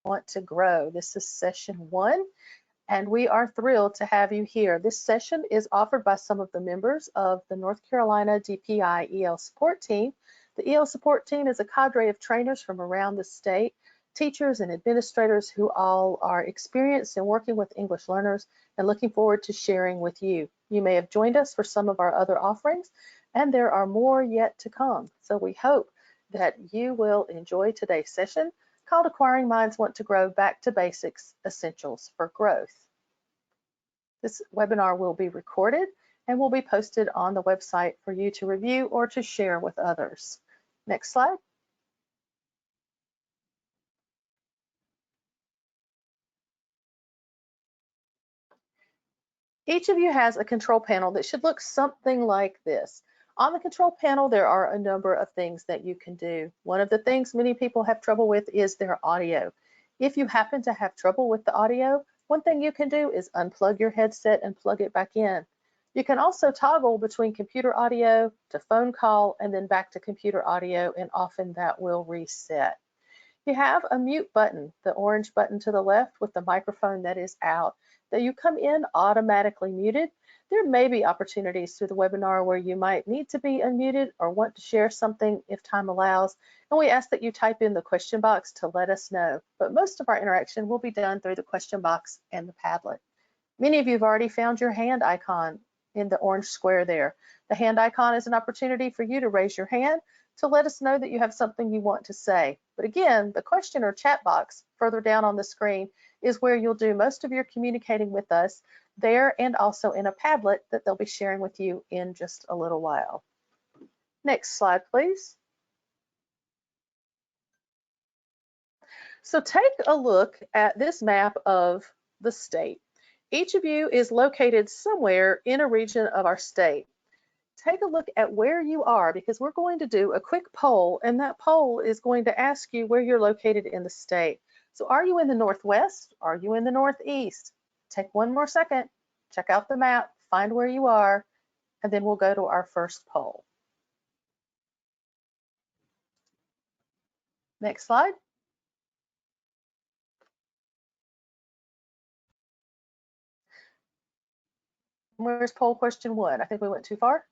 Want to Grow. This is session 1, and we are thrilled to have you here. This session is offered by some of the members of the North Carolina DPI EL support team. The EL support team is a cadre of trainers from around the state, teachers and administrators who all are experienced in working with English learners and looking forward to sharing with you. You may have joined us for some of our other offerings, and there are more yet to come. So we hope that you will enjoy today's session called Acquiring Minds Want to Grow Back to Basics, Essentials for Growth. This webinar will be recorded and will be posted on the website for you to review or to share with others. Next slide. Each of you has a control panel that should look something like this. On the control panel, there are a number of things that you can do. One of the things many people have trouble with is their audio. If you happen to have trouble with the audio, one thing you can do is unplug your headset and plug it back in. You can also toggle between computer audio to phone call and then back to computer audio, and often that will reset. You have a mute button, the orange button to the left with the microphone that is out, that you come in automatically muted. There may be opportunities through the webinar where you might need to be unmuted or want to share something if time allows, and we ask that you type in the question box to let us know. But most of our interaction will be done through the question box and the Padlet. Many of you have already found your hand icon in the orange square there. The hand icon is an opportunity for you to raise your hand to let us know that you have something you want to say. But again, the question or chat box further down on the screen is where you'll do most of your communicating with us there, and also in a Padlet that they'll be sharing with you in just a little while. Next slide, please. So take a look at this map of the state. Each of you is located somewhere in a region of our state. Take a look at where you are, because we're going to do a quick poll, and that poll is going to ask you where you're located in the state. So are you in the Northwest? Are you in the Northeast? Take one more second, check out the map, find where you are, and then we'll go to our first poll. Next slide. Where's poll question 1? I think we went too far.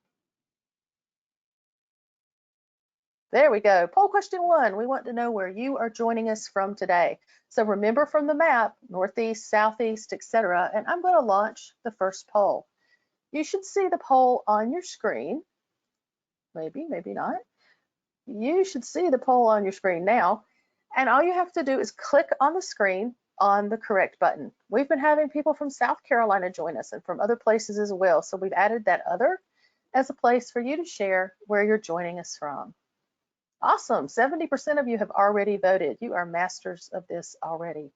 There we go. Poll question 1. We want to know where you are joining us from today. So remember from the map, Northeast, Southeast, etc. And I'm going to launch the first poll. You should see the poll on your screen. Maybe, maybe not. You should see the poll on your screen now. And all you have to do is click on the screen on the correct button. We've been having people from South Carolina join us and from other places as well. So we've added that other as a place for you to share where you're joining us from. Awesome, 70% of you have already voted. You are masters of this already.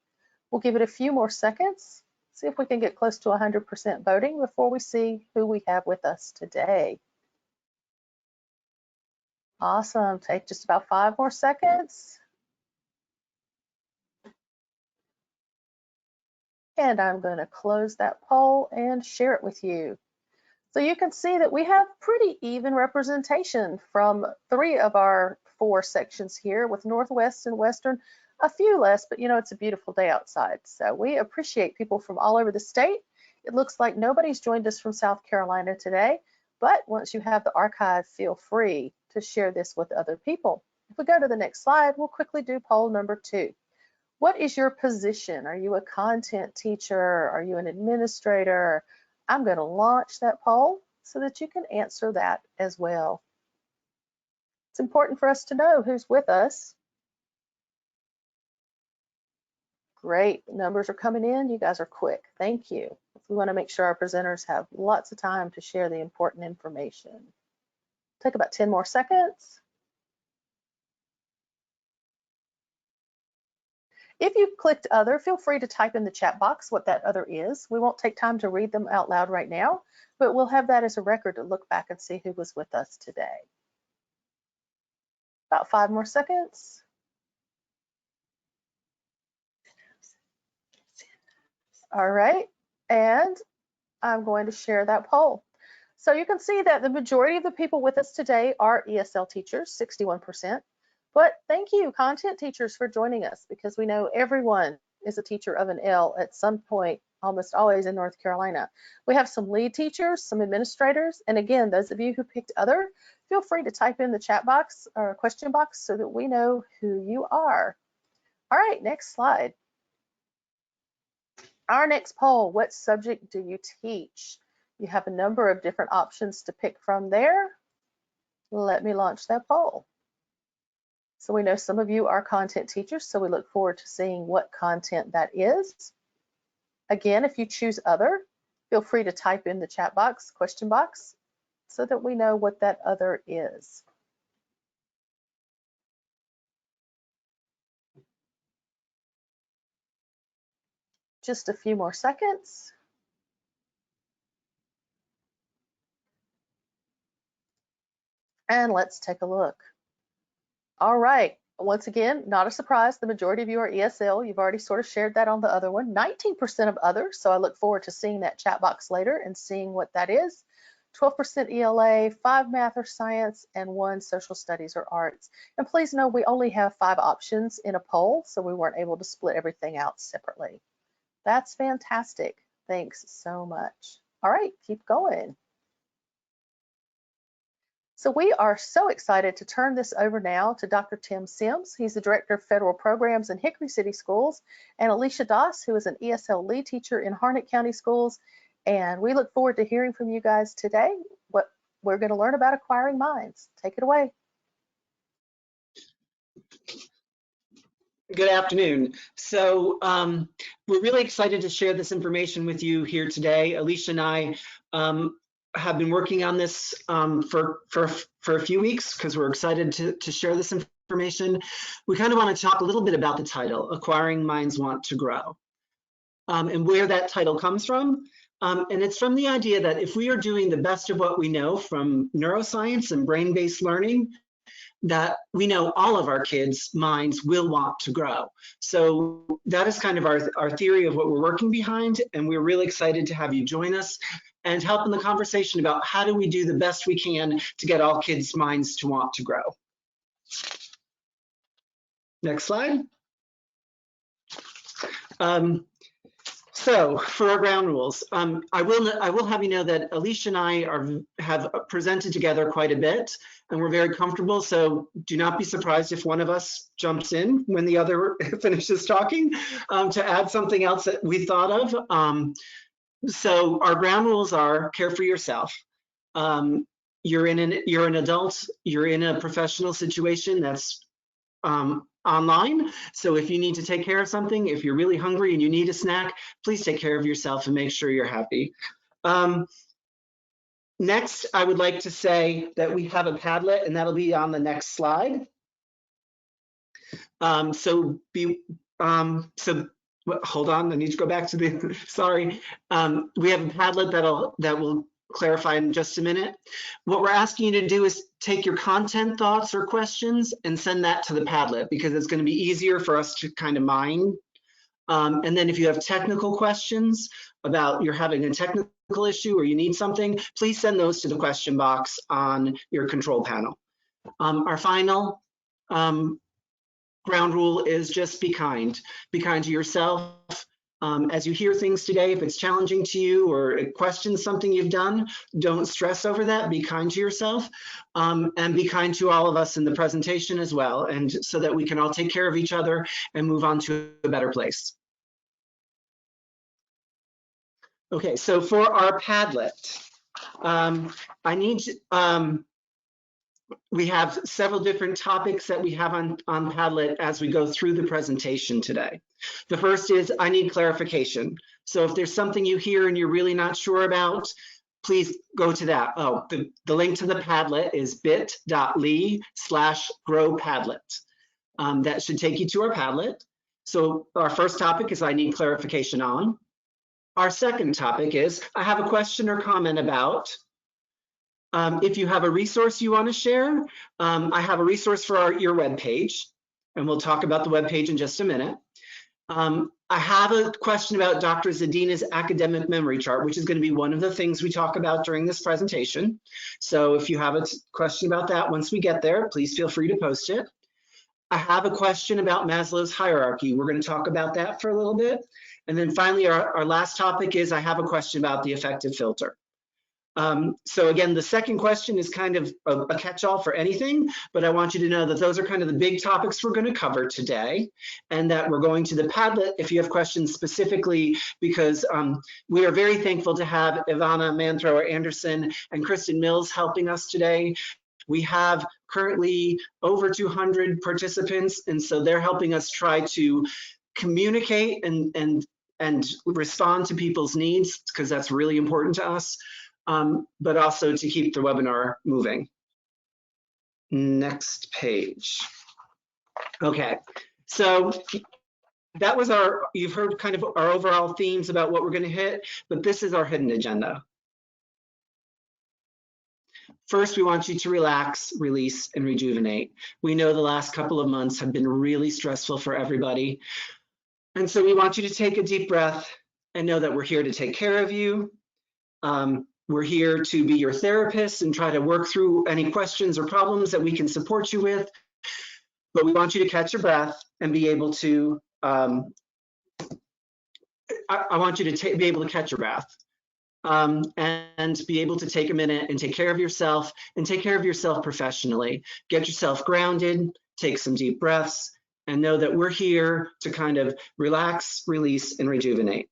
We'll give it a few more seconds, see if we can get close to 100% voting before we see who we have with us today. Awesome, take just about 5 more seconds. And I'm going to close that poll and share it with you. So you can see that we have pretty even representation from 3 of our 4 sections here, with Northwest and Western, a few less, but you know, it's a beautiful day outside. So we appreciate people from all over the state. It looks like nobody's joined us from South Carolina today, but once you have the archive, feel free to share this with other people. If we go to the next slide, we'll quickly do poll number 2. What is your position? Are you a content teacher? Are you an administrator? I'm going to launch that poll so that you can answer that as well. It's important for us to know who's with us. Great, numbers are coming in. You guys are quick. Thank you. We want to make sure our presenters have lots of time to share the important information. Take about 10 more seconds. If you clicked other, feel free to type in the chat box what that other is. We won't take time to read them out loud right now, but we'll have that as a record to look back and see who was with us today. About 5 more seconds. All right, and I'm going to share that poll. So you can see that the majority of the people with us today are ESL teachers, 61%. But thank you, content teachers, for joining us, because we know everyone is a teacher of an L at some point, almost always in North Carolina. We have some lead teachers, some administrators, and again, those of you who picked other, feel free to type in the chat box or question box so that we know who you are. All right, next slide. Our next poll, what subject do you teach? You have a number of different options to pick from there. Let me launch that poll. So we know some of you are content teachers, so we look forward to seeing what content that is. Again, if you choose other, feel free to type in the chat box, question box, so that we know what that other is. Just a few more seconds. And let's take a look. All right, once again, not a surprise, the majority of you are ESL. You've already sort of shared that on the other one. 19% of others, so I look forward to seeing that chat box later and seeing what that is. 12% ELA, 5 math or science, and 1 social studies or arts. And please know we only have 5 options in a poll, so we weren't able to split everything out separately. That's fantastic. Thanks so much. All right, keep going. So we are so excited to turn this over now to Dr. Tim Sims. He's the Director of Federal Programs in Hickory City Schools, and Alicia Doss, who is an ESL lead teacher in Harnett County Schools. And we look forward to hearing from you guys today. What we're going to learn about acquiring minds. Take it away. Good afternoon. So we're really excited to share this information with you here today. Alicia and I have been working on this for a few weeks because we're excited to share this information. We kind of want to talk a little bit about the title, Acquiring Minds Want to Grow, and where that title comes from. And it's from the idea that if we are doing the best of what we know from neuroscience and brain-based learning, that we know all of our kids' minds will want to grow. So that is kind of our theory of what we're working behind, and we're really excited to have you join us and help in the conversation about how do we do the best we can to get all kids' minds to want to grow. Next slide. So for our ground rules, I will have you know that Alicia and I have presented together quite a bit, and we're very comfortable. So do not be surprised if one of us jumps in when the other finishes talking to add something else that we thought of. So our ground rules are: care for yourself. You're an adult. You're in a professional situation that's online. So if you need to take care of something, if you're really hungry and you need a snack, please take care of yourself and make sure you're happy. Next, I would like to say that we have a Padlet, and that'll be on the next slide. So hold on, I need to go back to the, sorry. We have a Padlet that will clarify in just a minute. What we're asking you to do is take your content thoughts or questions and send that to the Padlet, because it's going to be easier for us to kind of mine. And then if you have technical questions about you're having a technical issue or you need something, please send those to the question box on your control panel. Our final ground rule is just be kind. Be kind to yourself. As you hear things today, if it's challenging to you or it questions something you've done, don't stress over that. Be kind to yourself, and be kind to all of us in the presentation as well, and so that we can all take care of each other and move on to a better place. Okay, so for our Padlet, we have several different topics that we have on Padlet as we go through the presentation today. The first is, I need clarification. So if there's something you hear and you're really not sure about, please go to that. Oh, the link to the Padlet is bit.ly/growpadlet. That should take you to our Padlet. So our first topic is I need clarification on. Our second topic is I have a question or comment about. If you have a resource you want to share, I have a resource for your web page, and we'll talk about the web page in just a minute. I have a question about Dr. Zadina's academic memory chart, which is going to be one of the things we talk about during this presentation. So if you have a question about that, once we get there, please feel free to post it. I have a question about Maslow's hierarchy. We're going to talk about that for a little bit. And then finally, our last topic is I have a question about the affective filter. So again, the second question is kind of a catch-all for anything, but I want you to know that those are kind of the big topics we're going to cover today, and that we're going to the Padlet if you have questions specifically, because we are very thankful to have Ivana Manthrower-Anderson and Kristen Mills helping us today. We have currently over 200 participants, and so they're helping us try to communicate and respond to people's needs, because that's really important to us. But also to keep the webinar moving. Next page. Okay, so that was you've heard kind of our overall themes about what we're going to hit, but this is our hidden agenda. First, we want you to relax, release, and rejuvenate. We know the last couple of months have been really stressful for everybody. And so we want you to take a deep breath and know that we're here to take care of you. We're here to be your therapist and try to work through any questions or problems that we can support you with. But we want you to catch your breath and be able to, I want you to be able to catch your breath and be able to take a minute and take care of yourself and take care of yourself professionally. Get yourself grounded, take some deep breaths, and know that we're here to kind of relax, release, and rejuvenate.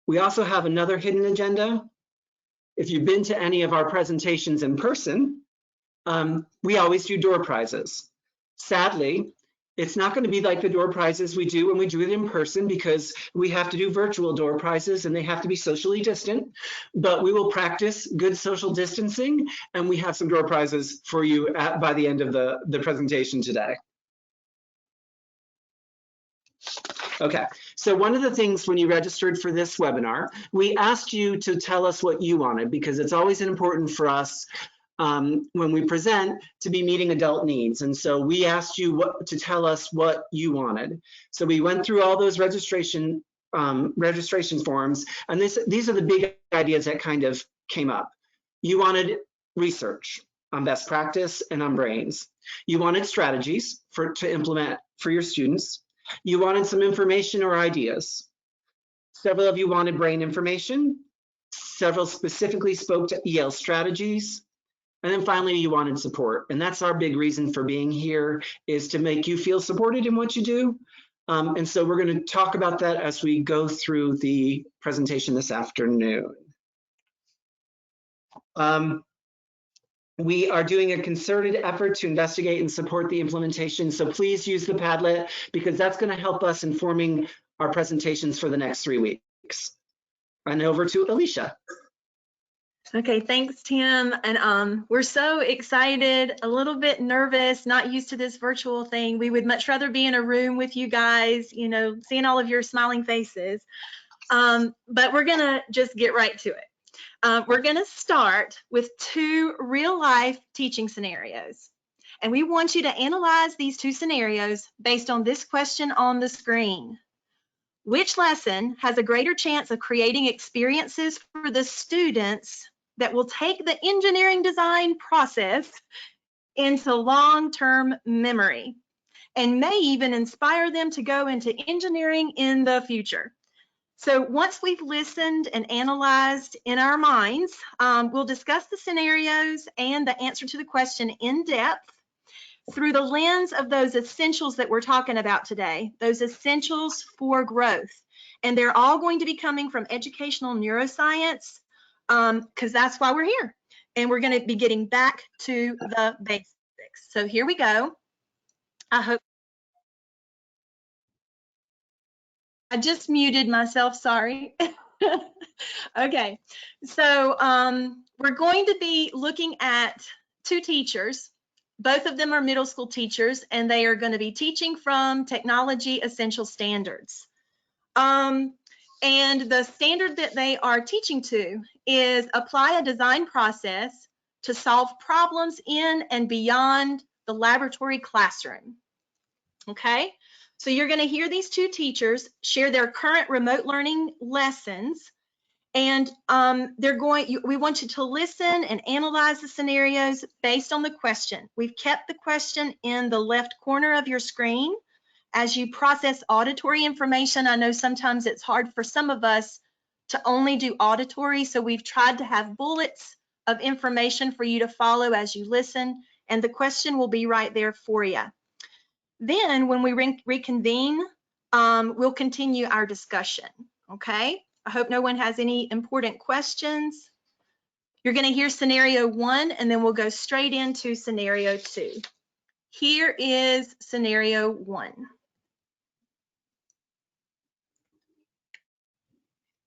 We also have another hidden agenda. If you've been to any of our presentations in person, we always do door prizes. Sadly, it's not going to be like the door prizes we do when we do it in person, because we have to do virtual door prizes and they have to be socially distant. But we will practice good social distancing, and we have some door prizes for you by the end of the presentation today. Okay, so one of the things when you registered for this webinar, we asked you to tell us what you wanted, because it's always important for us when we present to be meeting adult needs. And so we asked you to tell us what you wanted. So we went through all those registration forms, and these are the big ideas that kind of came up. You wanted research on best practice and on brains. You wanted strategies to implement for your students. You wanted some information or ideas. Several of you wanted brain information. Several specifically spoke to EL strategies. And then finally, you wanted support. And that's our big reason for being here, is to make you feel supported in what you do. And so we're going to talk about that as we go through the presentation this afternoon. We are doing a concerted effort to investigate and support the implementation. So please use the Padlet, because that's going to help us informing our presentations for the next 3 weeks. And over to Alicia. Okay, thanks, Tim. And we're so excited, a little bit nervous, not used to this virtual thing. We would much rather be in a room with you guys, you know, seeing all of your smiling faces. But we're going to just get right to it. We're going to start with 2 real-life teaching scenarios. And we want you to analyze these 2 scenarios based on this question on the screen. Which lesson has a greater chance of creating experiences for the students that will take the engineering design process into long-term memory and may even inspire them to go into engineering in the future? So once we've listened and analyzed in our minds, we'll discuss the scenarios and the answer to the question in depth through the lens of those essentials that we're talking about today, those essentials for growth. And they're all going to be coming from educational neuroscience, because that's why we're here. And we're going to be getting back to the basics. So here we go. I just muted myself, sorry. Okay, so we're going to be looking at 2 teachers. Both of them are middle school teachers, and they are going to be teaching from Technology Essential Standards. And the standard that they are teaching to is apply a design process to solve problems in and beyond the laboratory classroom. Okay? So you're going to hear these 2 teachers share their current remote learning lessons And we want you to listen and analyze the scenarios based on the question. We've kept the question in the left corner of your screen. As you process auditory information, I know sometimes it's hard for some of us to only do auditory, so we've tried to have bullets of information for you to follow as you listen, and the question will be right there for you. Then when we reconvene, we'll continue our discussion, okay? I hope no one has any important questions. You're going to hear scenario 1, and then we'll go straight into scenario 2. Here is scenario 1.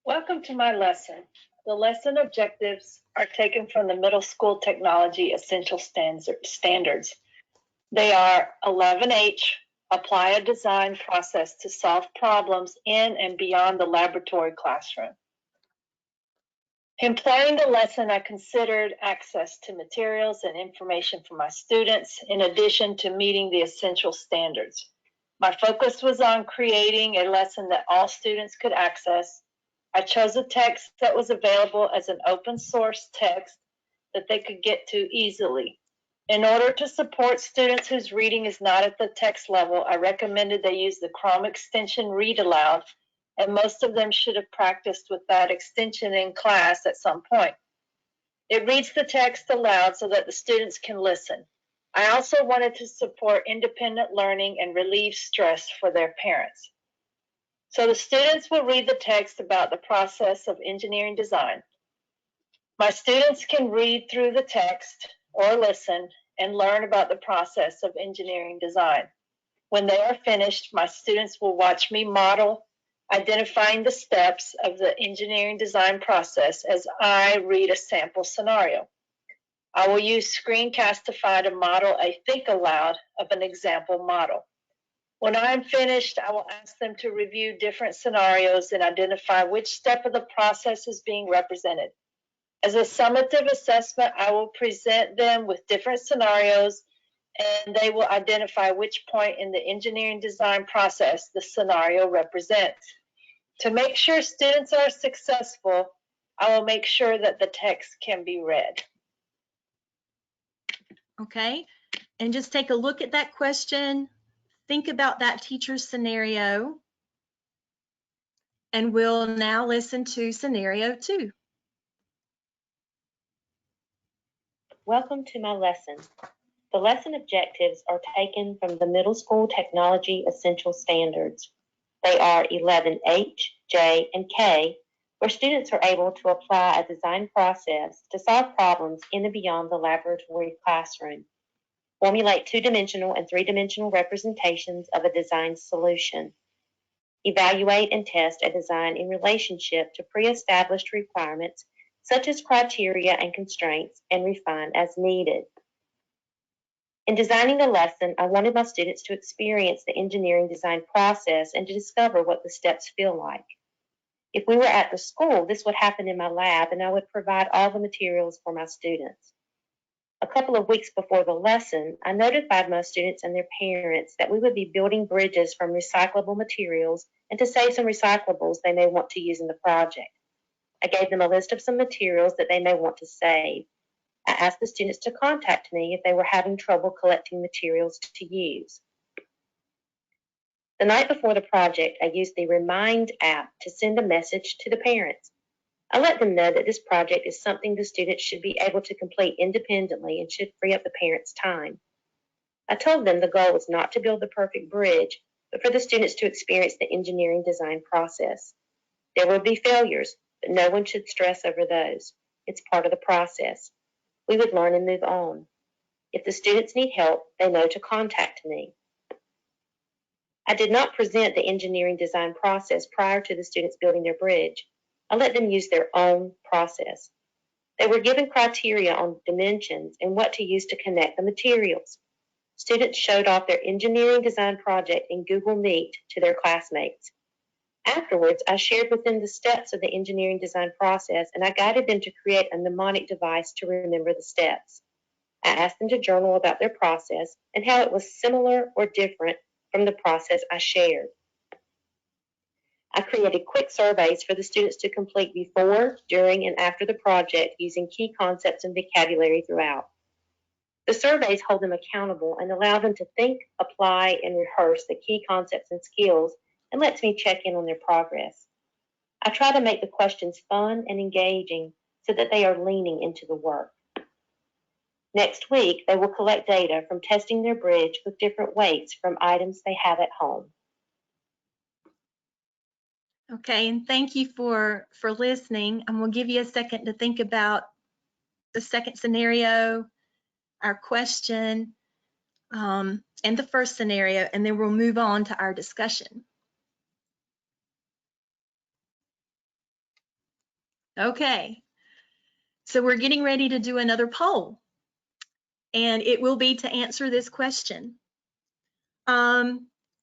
Welcome to my lesson. The lesson objectives are taken from the Middle School Technology Essential Standards. They are 11H, apply a design process to solve problems in and beyond the laboratory classroom. In planning the lesson, I considered access to materials and information for my students, in addition to meeting the essential standards. My focus was on creating a lesson that all students could access. I chose a text that was available as an open source text that they could get to easily. In order to support students whose reading is not at the text level, I recommended they use the Chrome extension Read Aloud, and most of them should have practiced with that extension in class at some point. It reads the text aloud so that the students can listen. I also wanted to support independent learning and relieve stress for their parents. So the students will read the text about the process of engineering design. My students can read through the text or listen and learn about the process of engineering design. When they are finished, my students will watch me model, identifying the steps of the engineering design process as I read a sample scenario. I will use Screencastify to model a think aloud of an example model. When I am finished, I will ask them to review different scenarios and identify which step of the process is being represented. As a summative assessment, I will present them with different scenarios, and they will identify which point in the engineering design process the scenario represents. To make sure students are successful, I will make sure that the text can be read. Okay, and just take a look at that question. Think about that teacher's scenario, and we'll now listen to scenario 2. Welcome to my lesson. The lesson objectives are taken from the Middle School Technology Essential Standards. They are 11H, J, and K, where students are able to apply a design process to solve problems in and beyond the laboratory classroom. Formulate 2-dimensional and 3-dimensional representations of a design solution. Evaluate and test a design in relationship to pre-established requirements such as criteria and constraints, and refine as needed. In designing the lesson, I wanted my students to experience the engineering design process and to discover what the steps feel like. If we were at the school, this would happen in my lab, and I would provide all the materials for my students. A couple of weeks before the lesson, I notified my students and their parents that we would be building bridges from recyclable materials and to save some recyclables they may want to use in the project. I gave them a list of some materials that they may want to save. I asked the students to contact me if they were having trouble collecting materials to use. The night before the project, I used the Remind app to send a message to the parents. I let them know that this project is something the students should be able to complete independently and should free up the parents' time. I told them the goal was not to build the perfect bridge, but for the students to experience the engineering design process. There will be failures, but no one should stress over those. It's part of the process. We would learn and move on. If the students need help, they know to contact me. I did not present the engineering design process prior to the students building their bridge. I let them use their own process. They were given criteria on dimensions and what to use to connect the materials. Students showed off their engineering design project in Google Meet to their classmates. Afterwards, I shared with them the steps of the engineering design process, and I guided them to create a mnemonic device to remember the steps. I asked them to journal about their process and how it was similar or different from the process I shared. I created quick surveys for the students to complete before, during, and after the project using key concepts and vocabulary throughout. The surveys hold them accountable and allow them to think, apply, and rehearse the key concepts and skills, and lets me check in on their progress. I try to make the questions fun and engaging so that they are leaning into the work. Next week, they will collect data from testing their bridge with different weights from items they have at home. Okay, and thank you for listening. And we'll give you a second to think about the second scenario, our question, and the first scenario, and then we'll move on to our discussion. Okay, so we're getting ready to do another poll, and it will be to answer this question.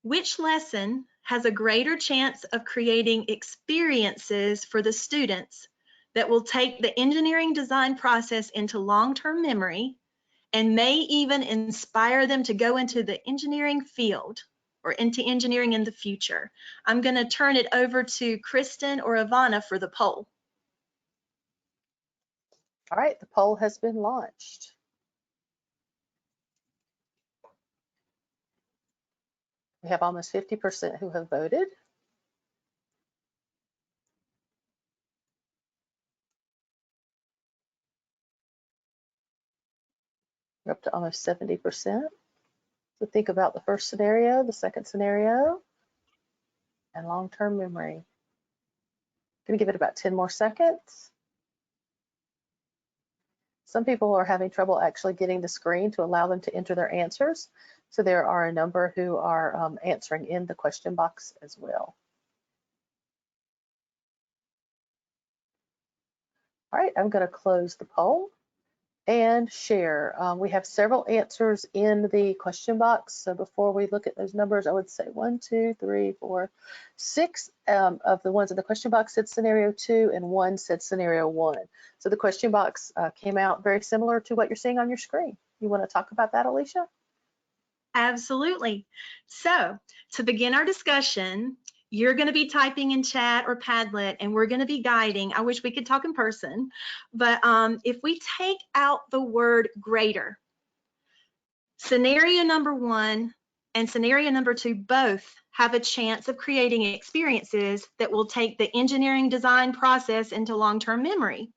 Which lesson has a greater chance of creating experiences for the students that will take the engineering design process into long-term memory and may even inspire them to go into the engineering field or into engineering in the future? I'm going to turn it over to Kristen or Ivana for the poll. All right, the poll has been launched. We have almost 50% who have voted. We're up to almost 70%. So think about the first scenario, the second scenario, and long-term memory. I'm going to give it about 10 more seconds. Some people are having trouble actually getting the screen to allow them to enter their answers. So there are a number who are answering in the question box as well. All right, I'm going to close the poll and share. We have several answers in the question box. So before we look at those numbers, I would say 1, 2, 3, 4, 6 of the ones in the question box said scenario 2 and 1 said scenario 1. So the question box came out very similar to what you're seeing on your screen. You want to talk about that, Alicia? Absolutely. So to begin our discussion, you're going to be typing in chat or Padlet, and we're going to be guiding. I wish we could talk in person, but if we take out the word greater, scenario number 1 and scenario number 2 both have a chance of creating experiences that will take the engineering design process into long-term memory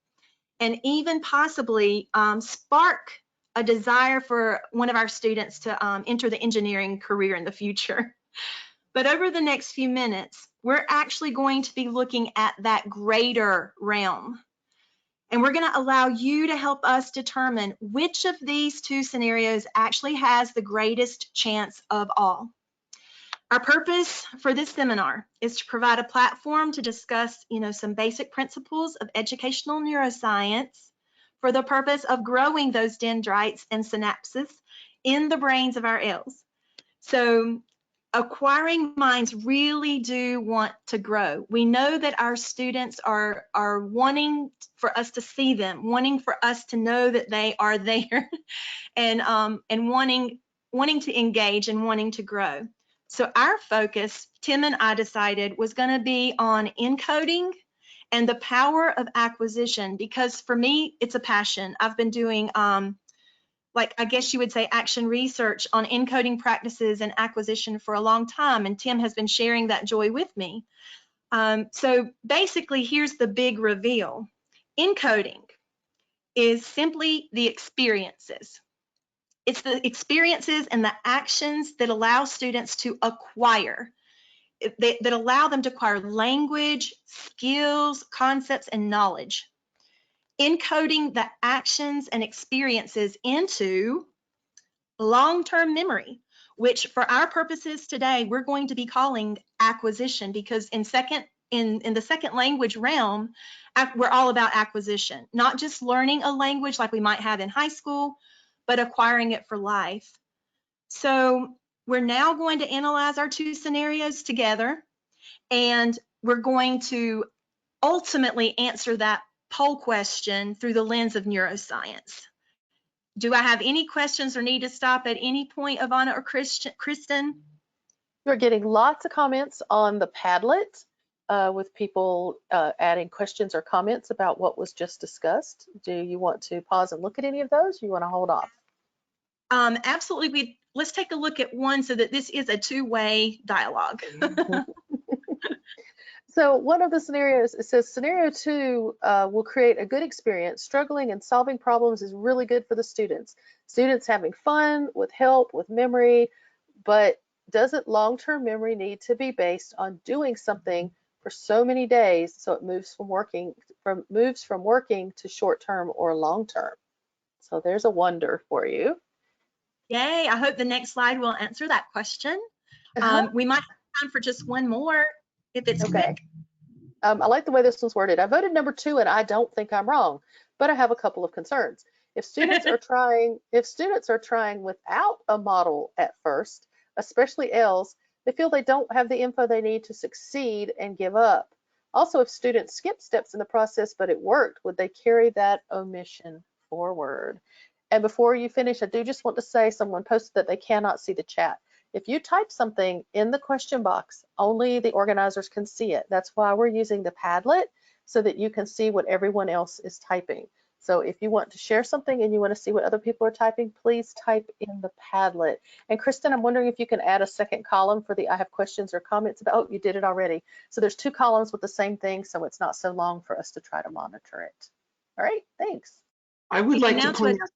and even possibly spark a desire for one of our students to enter the engineering career in the future. But over the next few minutes, we're actually going to be looking at that greater realm. And we're going to allow you to help us determine which of these two scenarios actually has the greatest chance of all. Our purpose for this seminar is to provide a platform to discuss, some basic principles of educational neuroscience for the purpose of growing those dendrites and synapses in the brains of our elves. So acquiring minds really do want to grow. We know that our students are wanting for us to see them, wanting for us to know that they are there, and wanting to engage and wanting to grow. So our focus, Tim and I decided, was going to be on encoding and the power of acquisition, because for me, it's a passion. I've been doing I guess you would say action research on encoding practices and acquisition for a long time, and Tim has been sharing that joy with me. So basically, here's the big reveal. Encoding is simply the experiences. It's the experiences and the actions that allow students to acquire, that allow them to acquire language, skills, concepts, and knowledge. Encoding the actions and experiences into long-term memory, which for our purposes today, we're going to be calling acquisition, because in the second language realm, we're all about acquisition, not just learning a language like we might have in high school, but acquiring it for life. So we're now going to analyze our two scenarios together, and we're going to ultimately answer that poll question through the lens of neuroscience. Do I have any questions or need to stop at any point, Ivana or Kristen? You're getting lots of comments on the Padlet. with people adding questions or comments about what was just discussed. Do you want to pause and look at any of those? Or you want to hold off? Absolutely. Let's take a look at one so that this is a two-way dialogue. So one of the scenarios, it says scenario 2 will create a good experience. Struggling and solving problems is really good for the students. Students having fun with help, with memory, but doesn't long-term memory need to be based on doing something for so many days so it moves from working to short-term or long-term? So there's a wonder for you. Yay, I hope the next slide will answer that question. We might have time for just one more if it's quick. I like the way this one's worded. I voted number 2 and I don't think I'm wrong, but I have a couple of concerns. If students are trying without a model at first, especially L's, they feel they don't have the info they need to succeed and give up. Also, if students skip steps in the process but it worked, would they carry that omission forward? And before you finish, I do just want to say someone posted that they cannot see the chat. If you type something in the question box, only the organizers can see it. That's why we're using the Padlet, so that you can see what everyone else is typing. So if you want to share something and you want to see what other people are typing, please type in the Padlet. And Kristen, I'm wondering if you can add a second column for the I have questions or comments about, oh, you did it already. So there's 2 columns with the same thing, so it's not so long for us to try to monitor it. All right, thanks. I would like to point out,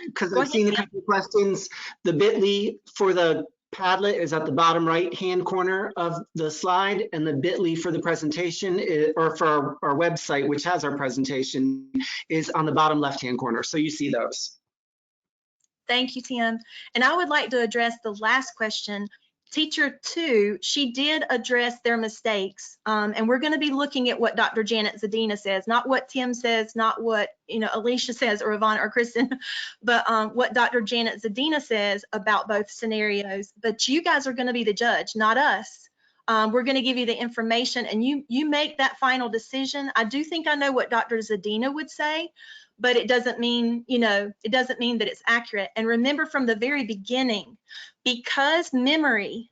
because I've seen a couple of questions, the bit.ly for the Padlet is at the bottom right-hand corner of the slide, and the bit.ly for the presentation or for our website, which has our presentation, is on the bottom left-hand corner. So you see those. Thank you, Tim. And I would like to address the last question. Teacher 2, she did address their mistakes, and we're going to be looking at what Dr. Janet Zadina says, not what Tim says, not what Alicia says or Yvonne or Kristen, but what Dr. Janet Zadina says about both scenarios. But you guys are going to be the judge, not us. We're going to give you the information, and you make that final decision. I do think I know what Dr. Zadina would say, but it doesn't mean, it doesn't mean that it's accurate. And remember from the very beginning, because memory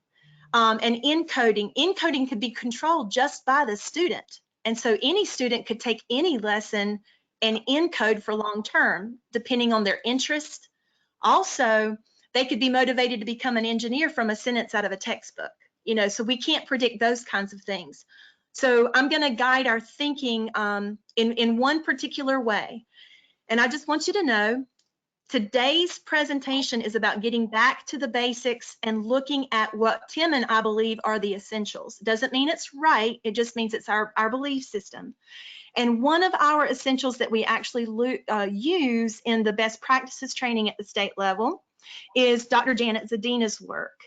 and encoding could be controlled just by the student. And so any student could take any lesson and encode for long term, depending on their interest. Also, they could be motivated to become an engineer from a sentence out of a textbook, so we can't predict those kinds of things. So I'm going to guide our thinking in one particular way. And I just want you to know, today's presentation is about getting back to the basics and looking at what Tim and I believe are the essentials. It doesn't mean it's right, it just means it's our belief system. And one of our essentials that we actually use in the best practices training at the state level is Dr. Janet Zadina's work.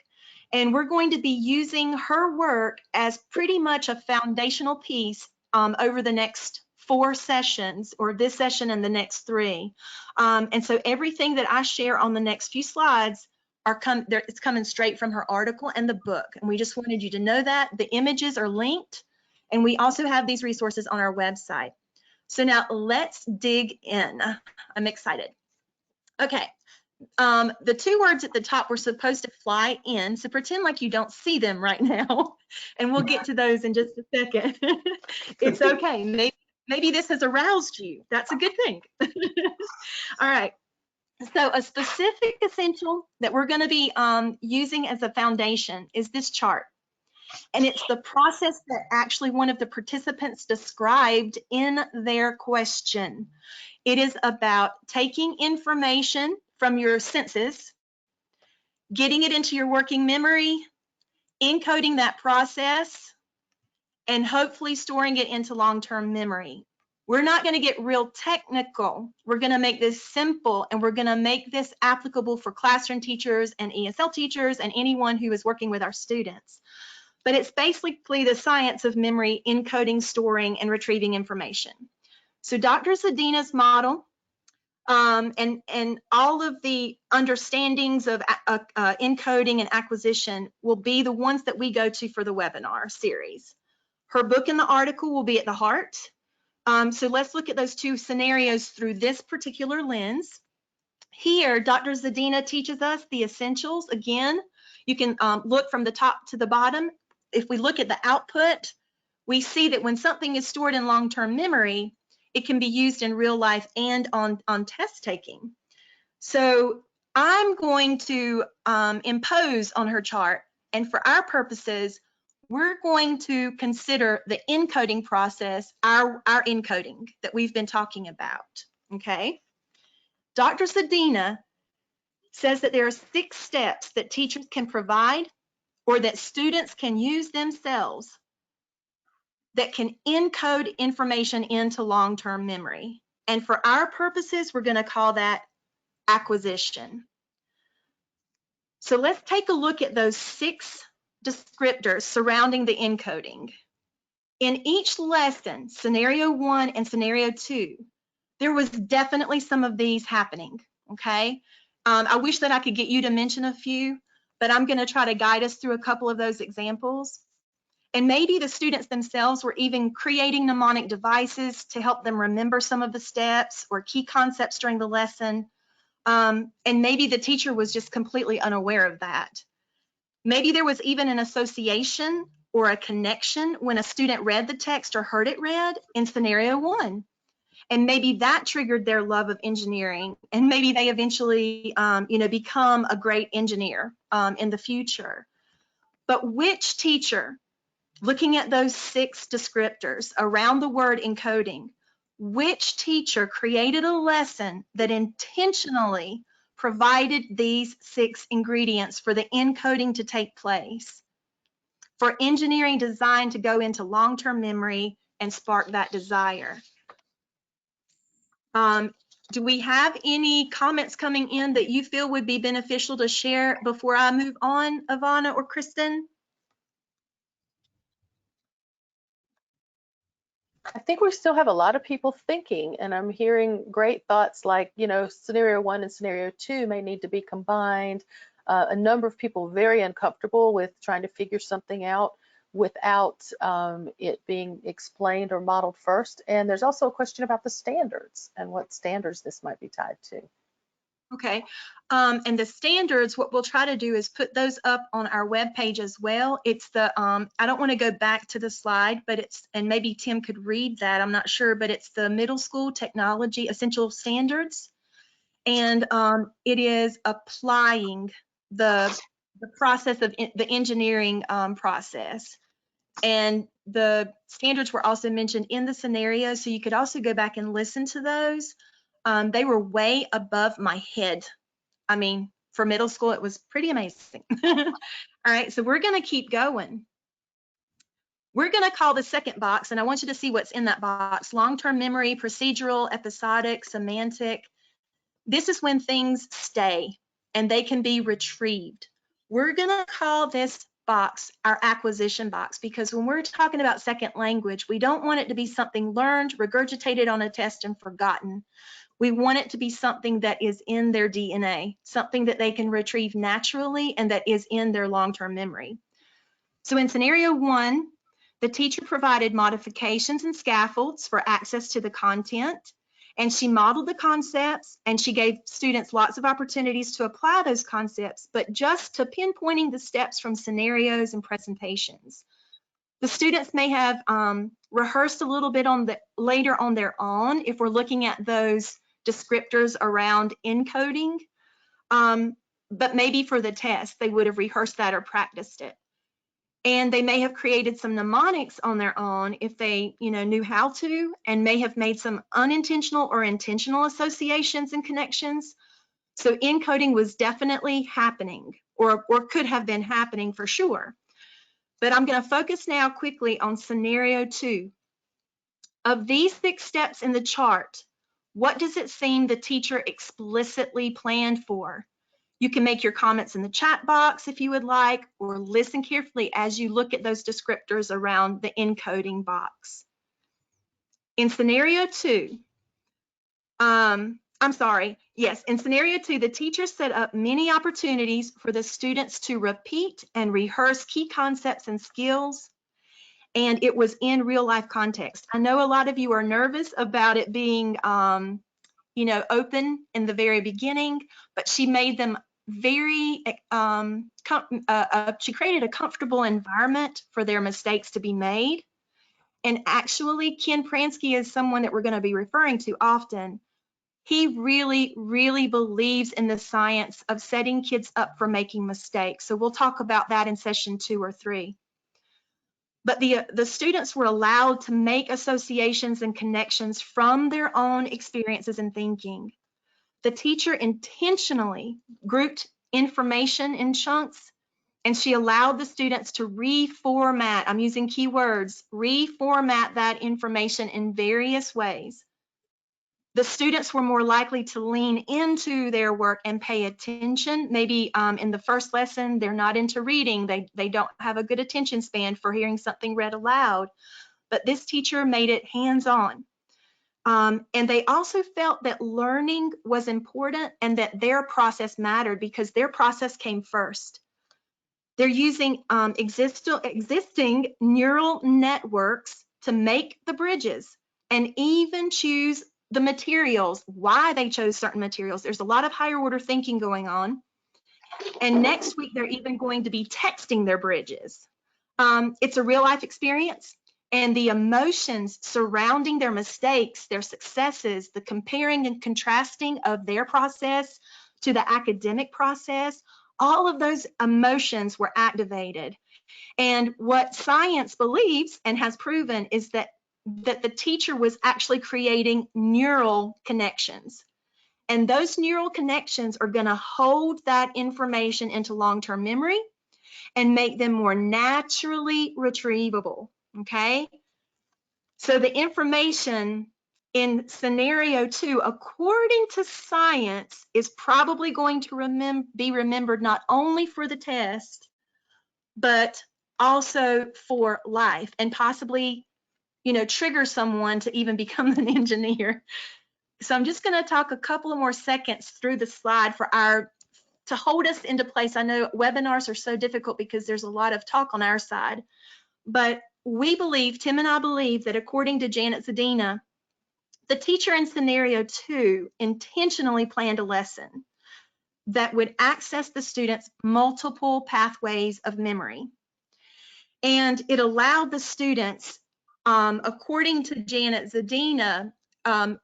And we're going to be using her work as pretty much a foundational piece over the next 4 sessions, or this session and the next 3. And so everything that I share on the next few slides it's coming straight from her article and the book. And we just wanted you to know that. The images are linked, and we also have these resources on our website. So now let's dig in. I'm excited. Okay. The 2 words at the top were supposed to fly in, so pretend like you don't see them right now, and we'll get to those in just a second. It's okay. Maybe this has aroused you. That's a good thing. All right. So a specific essential that we're going to be using as a foundation is this chart. And it's the process that actually one of the participants described in their question. It is about taking information from your senses, getting it into your working memory, encoding that process, and hopefully storing it into long-term memory. We're not going to get real technical. We're going to make this simple, and we're going to make this applicable for classroom teachers and ESL teachers and anyone who is working with our students. But it's basically the science of memory, encoding, storing, and retrieving information. So Dr. Zadina's model and all of the understandings of encoding and acquisition will be the ones that we go to for the webinar series. Her book and the article will be at the heart. So let's look at those 2 scenarios through this particular lens. Here, Dr. Zadina teaches us the essentials. Again, you can look from the top to the bottom. If we look at the output, we see that when something is stored in long-term memory, it can be used in real life and on test taking. So I'm going to impose on her chart, and for our purposes, we're going to consider the encoding process, our encoding that we've been talking about, okay? Dr. Sadina says that there are 6 steps that teachers can provide or that students can use themselves that can encode information into long-term memory. And for our purposes, we're going to call that acquisition. So let's take a look at those 6 descriptors surrounding the encoding. In each lesson, scenario 1 and scenario 2, there was definitely some of these happening, okay? I wish that I could get you to mention a few, but I'm going to try to guide us through a couple of those examples. And maybe the students themselves were even creating mnemonic devices to help them remember some of the steps or key concepts during the lesson. And maybe the teacher was just completely unaware of that. Maybe there was even an association or a connection when a student read the text or heard it read in scenario 1. And maybe that triggered their love of engineering, and maybe they eventually, become a great engineer in the future. But which teacher, looking at those 6 descriptors around the word encoding, which teacher created a lesson that intentionally provided these 6 ingredients for the encoding to take place, for engineering design to go into long-term memory and spark that desire? Do we have any comments coming in that you feel would be beneficial to share before I move on, Ivana or Kristen? I think we still have a lot of people thinking, and I'm hearing great thoughts like, scenario 1 and scenario 2 may need to be combined. A number of people very uncomfortable with trying to figure something out without it being explained or modeled first. And there's also a question about the standards and what standards this might be tied to. Okay, and the standards, what we'll try to do is put those up on our webpage as well. It's the, I don't want to go back to the slide, but it's, and maybe Tim could read that, I'm not sure, but it's the Middle School Technology Essential Standards. And it is applying the process of the engineering process. And the standards were also mentioned in the scenario, so you could also go back and listen to those. They were way above my head. I mean, for middle school, it was pretty amazing. All right, so we're going to keep going. We're going to call the second box, and I want you to see what's in that box: long-term memory, procedural, episodic, semantic. This is when things stay and they can be retrieved. We're going to call this box our acquisition box, because when we're talking about second language, we don't want it to be something learned, regurgitated on a test, and forgotten. We want it to be something that is in their DNA, something that they can retrieve naturally and that is in their long-term memory. So in scenario 1, the teacher provided modifications and scaffolds for access to the content, and she modeled the concepts, and she gave students lots of opportunities to apply those concepts, but just to pinpointing the steps from scenarios and presentations. The students may have rehearsed a little bit later on their own if we're looking at those descriptors around encoding, but maybe for the test they would have rehearsed that or practiced it. And they may have created some mnemonics on their own if they knew how to, and may have made some unintentional or intentional associations and connections. So encoding was definitely happening, or could have been happening for sure. But I'm going to focus now quickly on scenario 2. Of these 6 steps in the chart, what does it seem the teacher explicitly planned for? You can make your comments in the chat box if you would like, or listen carefully as you look at those descriptors around the encoding box. In scenario 2, in scenario 2, the teacher set up many opportunities for the students to repeat and rehearse key concepts and skills, and it was in real life context. I know a lot of you are nervous about it being open in the very beginning, but she made them very, she created a comfortable environment for their mistakes to be made. And actually, Ken Pransky is someone that we're going to be referring to often. He really, really believes in the science of setting kids up for making mistakes. So we'll talk about that in session 2 or 3. But the students were allowed to make associations and connections from their own experiences and thinking. The teacher intentionally grouped information in chunks, and she allowed the students to reformat, I'm using keywords, reformat that information in various ways. The students were more likely to lean into their work and pay attention. Maybe in the first lesson, they're not into reading. They don't have a good attention span for hearing something read aloud. But this teacher made it hands-on. And they also felt that learning was important and that their process mattered because their process came first. They're using existing neural networks to make the bridges and even choose the materials, why they chose certain materials. There's a lot of higher order thinking going on. And next week, they're even going to be texting their bridges. It's a real life experience, and the emotions surrounding their mistakes, their successes, the comparing and contrasting of their process to the academic process, all of those emotions were activated. And what science believes and has proven is that the teacher was actually creating neural connections. And those neural connections are going to hold that information into long-term memory and make them more naturally retrievable, okay? So the information in scenario 2, according to science, is probably going to be remembered not only for the test, but also for life, and possibly, you know, trigger someone to even become an engineer. So I'm just going to talk a couple of more seconds through the slide to hold us into place. I know webinars are so difficult because there's a lot of talk on our side, but we believe, Tim and I believe, that according to Janet Zadina, the teacher in scenario 2 intentionally planned a lesson that would access the students' multiple pathways of memory. And it allowed the students, according to Janet Zadina,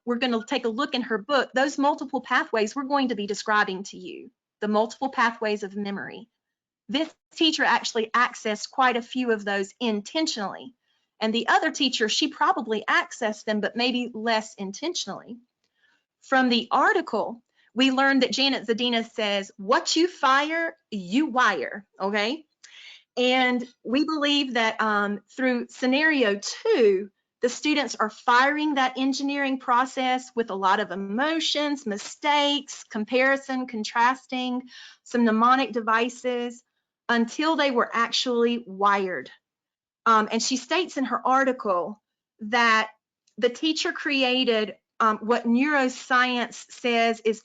we're going to take a look in her book, those multiple pathways we're going to be describing to you, the multiple pathways of memory. This teacher actually accessed quite a few of those intentionally. And the other teacher, she probably accessed them, but maybe less intentionally. From the article, we learned that Janet Zadina says, what you fire, you wire, okay? And we believe that through scenario 2, the students are firing that engineering process with a lot of emotions, mistakes, comparison, contrasting, some mnemonic devices until they were actually wired. And she states in her article that the teacher created what neuroscience says is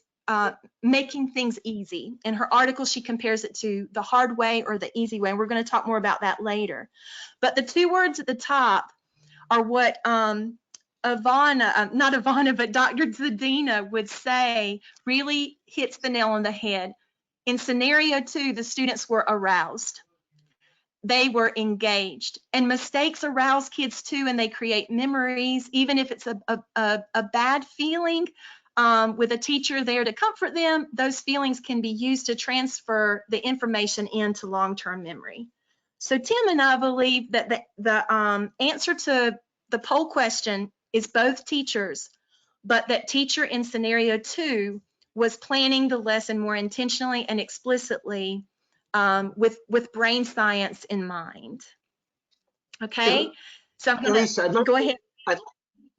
making things easy. In her article, she compares it to the hard way or the easy way. And we're going to talk more about that later. But the 2 words at the top are what not Ivana, but Dr. Zadina would say really hits the nail on the head. In scenario 2, the students were aroused. They were engaged, and mistakes arouse kids too, and they create memories. Even if it's a bad feeling, with a teacher there to comfort them, those feelings can be used to transfer the information into long-term memory. So Tim and I believe that the answer to the poll question is both teachers, but that teacher in scenario 2 was planning the lesson more intentionally and explicitly with brain science in mind. Okay, so I'm going to go ahead.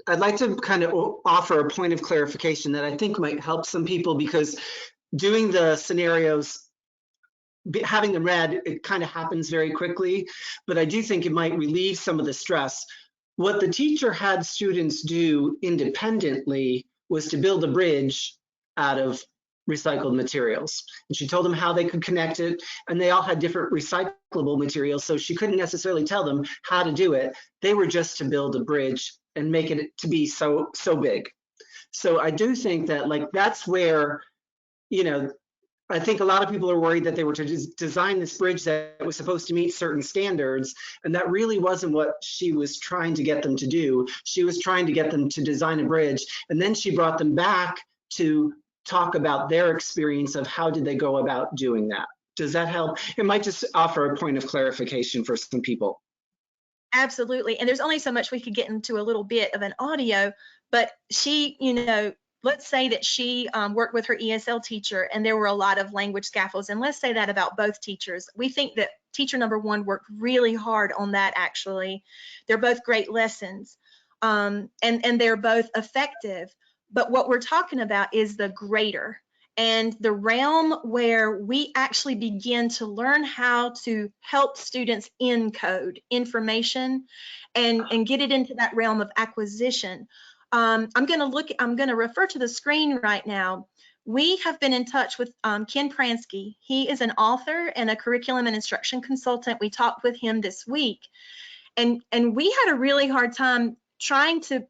I'd like to kind of offer a point of clarification that I think might help some people, because doing the scenarios, having them read, it kind of happens very quickly, but I do think it might relieve some of the stress. What the teacher had students do independently was to build a bridge out of recycled materials. And she told them how they could connect it, and they all had different recyclable materials, so she couldn't necessarily tell them how to do it. They were just to build a bridge and make it to be so big. So I do think that, like, that's where, you know, I think a lot of people are worried that they were to design this bridge that was supposed to meet certain standards, and that really wasn't what she was trying to get them to do. She was trying to get them to design a bridge, and then she brought them back to talk about their experience of how did they go about doing that. Does that help? It might just offer a point of clarification for some people. Absolutely. And there's only so much we could get into a little bit of an audio, but she, let's say that she worked with her ESL teacher and there were a lot of language scaffolds. And let's say that about both teachers. We think that teacher number one worked really hard on that, actually. They're both great lessons, and they're both effective. But what we're talking about is the greater and the realm where we actually begin to learn how to help students encode information and get it into that realm of acquisition. I'm going to refer to the screen right now. We have been in touch with Ken Pransky. He is an author and a curriculum and instruction consultant. We talked with him this week, and we had a really hard time trying to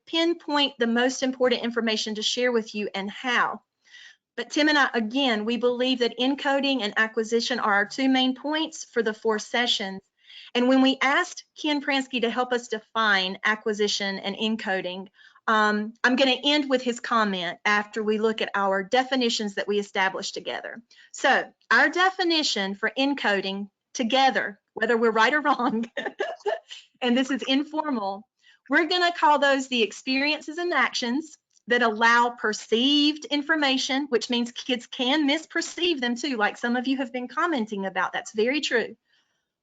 pinpoint the most important information to share with you and how. But Tim and I, again, we believe that encoding and acquisition are our two main points for the 4 sessions. And when we asked Ken Pransky to help us define acquisition and encoding, I'm going to end with his comment after we look at our definitions that we established together. So our definition for encoding together, whether we're right or wrong, and this is informal, we're going to call those the experiences and actions that allow perceived information, which means kids can misperceive them too, like some of you have been commenting about. That's very true.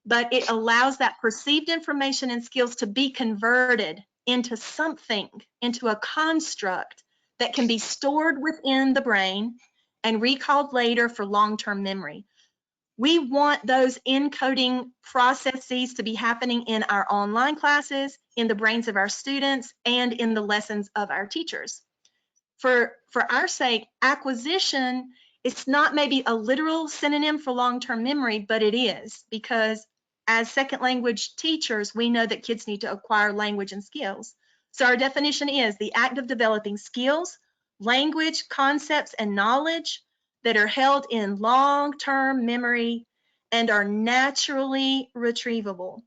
But it allows that perceived information and skills to be converted into something, into a construct that can be stored within the brain and recalled later for long-term memory. We want those encoding processes to be happening in our online classes, in the brains of our students, and in the lessons of our teachers. For our sake, acquisition is not maybe a literal synonym for long-term memory, but it is, because as second language teachers, we know that kids need to acquire language and skills. So our definition is the act of developing skills, language, concepts, and knowledge that are held in long-term memory and are naturally retrievable.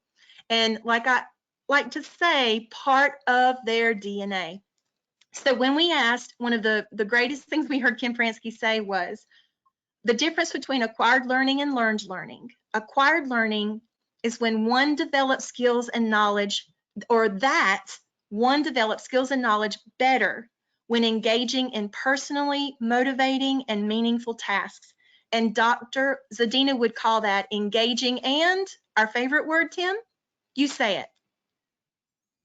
And like I like to say, part of their DNA. So when we asked, one of the greatest things we heard Ken Pransky say was the difference between acquired learning and learned learning. Acquired learning is when one develops skills and knowledge, or that one develops skills and knowledge better when engaging in personally motivating and meaningful tasks. And Dr. Zadina would call that engaging and, our favorite word, Tim, you say it.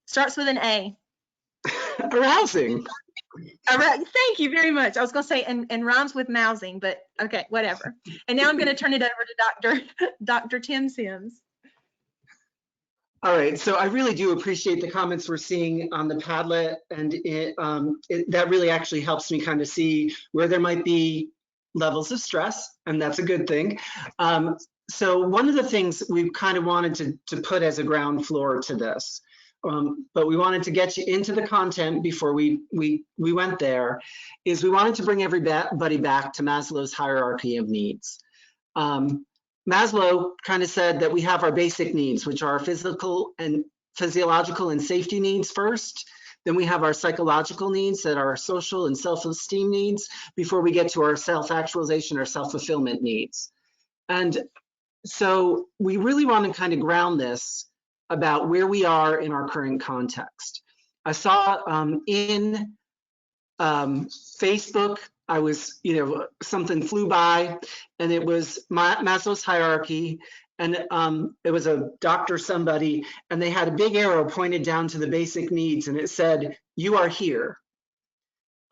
Starts with an A. Arousing. All right, thank you very much. I was going to say and rhymes with mousing, but okay, whatever. And now I'm going to turn it over to Dr. Tim Sims. All right, so I really do appreciate the comments we're seeing on the Padlet, and that really actually helps me kind of see where there might be levels of stress, and that's a good thing. So one of the things we kind of wanted to put as a ground floor to this, but we wanted to get you into the content before we went there, is we wanted to bring everybody back to Maslow's hierarchy of needs. Maslow kind of said that we have our basic needs, which are physical and physiological and safety needs first. Then we have our psychological needs that are social and self-esteem needs before we get to our self-actualization or self-fulfillment needs. And so we really want to kind of ground this about where we are in our current context. I saw in Facebook, I was, something flew by, and it was Maslow's hierarchy, and it was a doctor somebody, and they had a big arrow pointed down to the basic needs, and it said, "You are here."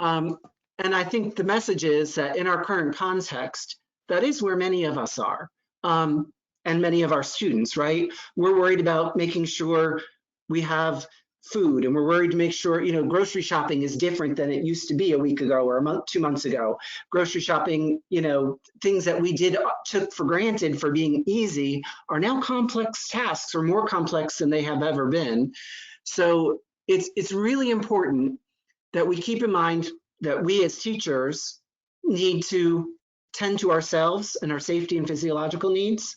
And I think the message is that in our current context, that is where many of us are, and many of our students, right? We're worried about making sure we have food, and we're worried to make sure, grocery shopping is different than it used to be a week ago or a month, 2 months ago. Grocery shopping, things that we took for granted for being easy are now complex tasks, or more complex than they have ever been. So it's really important that we keep in mind that we as teachers need to tend to ourselves and our safety and physiological needs,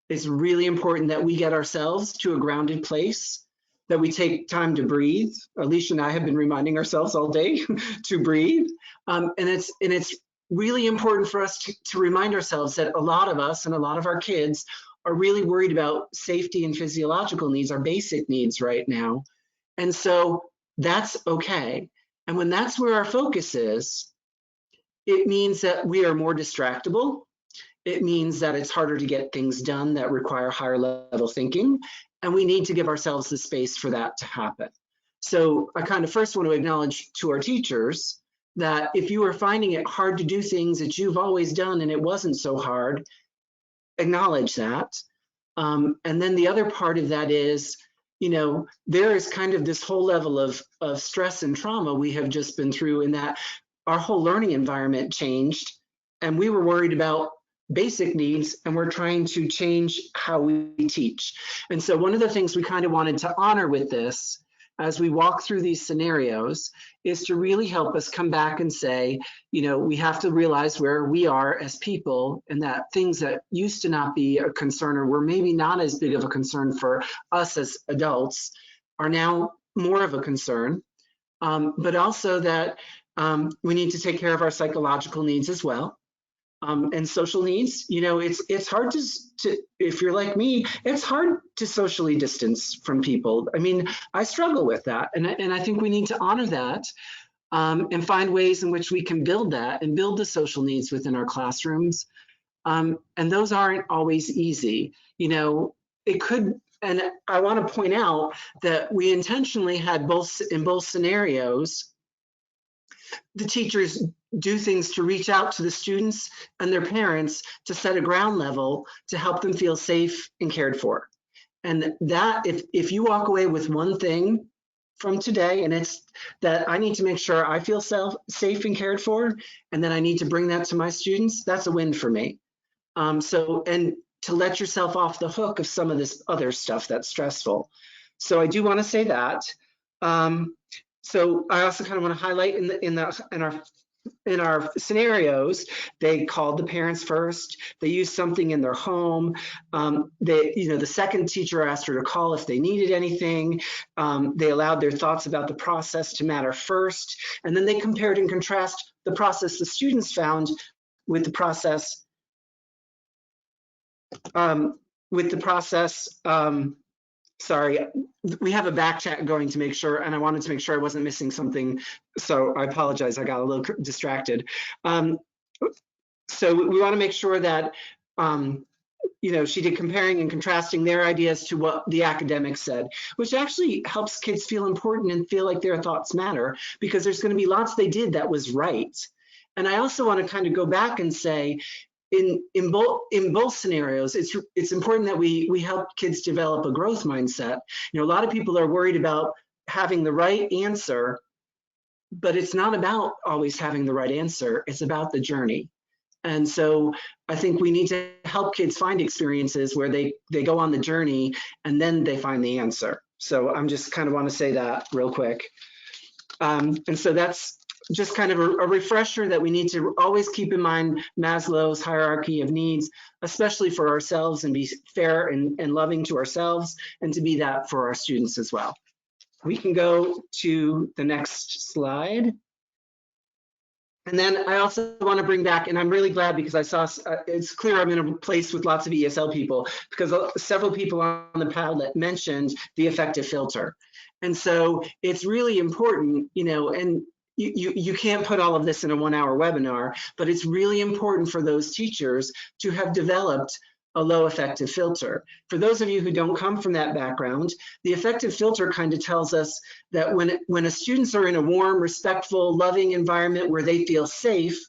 it's really important that we get ourselves to a grounded place, that we take time to breathe. Alicia and I have been reminding ourselves all day to breathe. And it's really important for us to remind ourselves that a lot of us and a lot of our kids are really worried about safety and physiological needs, our basic needs right now. And so that's okay. And when that's where our focus is, it means that we are more distractible. It means that it's harder to get things done that require higher level thinking. And we need to give ourselves the space for that to happen. So I kind of first want to acknowledge to our teachers that if you are finding it hard to do things that you've always done and it wasn't so hard, acknowledge that. And then the other part of that is, there is kind of this whole level of stress and trauma we have just been through, in that our whole learning environment changed and we were worried about basic needs, and we're trying to change how we teach. And so one of the things we kind of wanted to honor with this, as we walk through these scenarios, is to really help us come back and say, we have to realize where we are as people, and that things that used to not be a concern, or were maybe not as big of a concern for us as adults, are now more of a concern. But also that we need to take care of our psychological needs as well. And social needs, it's hard to, if you're like me, it's hard to socially distance from people. I mean, I struggle with that. And I think we need to honor that and find ways in which we can build that and build the social needs within our classrooms. And those aren't always easy. It could, and I want to point out that we intentionally had in both scenarios, the teachers do things to reach out to the students and their parents to set a ground level to help them feel safe and cared for. And that, if you walk away with one thing from today, and it's that I need to make sure I feel safe and cared for, and then I need to bring that to my students, that's a win for me. And to let yourself off the hook of some of this other stuff that's stressful. So I do want to say that. So I also kind of want to highlight in our scenarios, they called the parents first. They used something in their home. The second teacher asked her to call if they needed anything. They allowed their thoughts about the process to matter first, and then they compared and contrasted the process the students found with the process. Sorry, we have a back chat going to make sure, and I wanted to make sure I wasn't missing something. So I apologize, I got a little distracted. So we want to make sure that, she did comparing and contrasting their ideas to what the academics said, which actually helps kids feel important and feel like their thoughts matter, because there's going to be lots they did that was right. And I also want to kind of go back and say, in both scenarios, it's important that we help kids develop a growth mindset. A lot of people are worried about having the right answer, but it's not about always having the right answer. It's about the journey. And so I think we need to help kids find experiences where they go on the journey and then they find the answer. So I'm just kind of want to say that real quick. And so that's just kind of a refresher that we need to always keep in mind Maslow's hierarchy of needs, especially for ourselves, and be fair and loving to ourselves, and to be that for our students as well. We can go to the next slide. And then I also want to bring back, and I'm really glad because I saw, it's clear I'm in a place with lots of ESL people, because several people on the Padlet mentioned the affective filter. And so it's really important, and you can't put all of this in a 1-hour webinar, but it's really important for those teachers to have developed a low affective filter. For those of you who don't come from that background, the affective filter kind of tells us that when a students are in a warm, respectful, loving environment where they feel safe,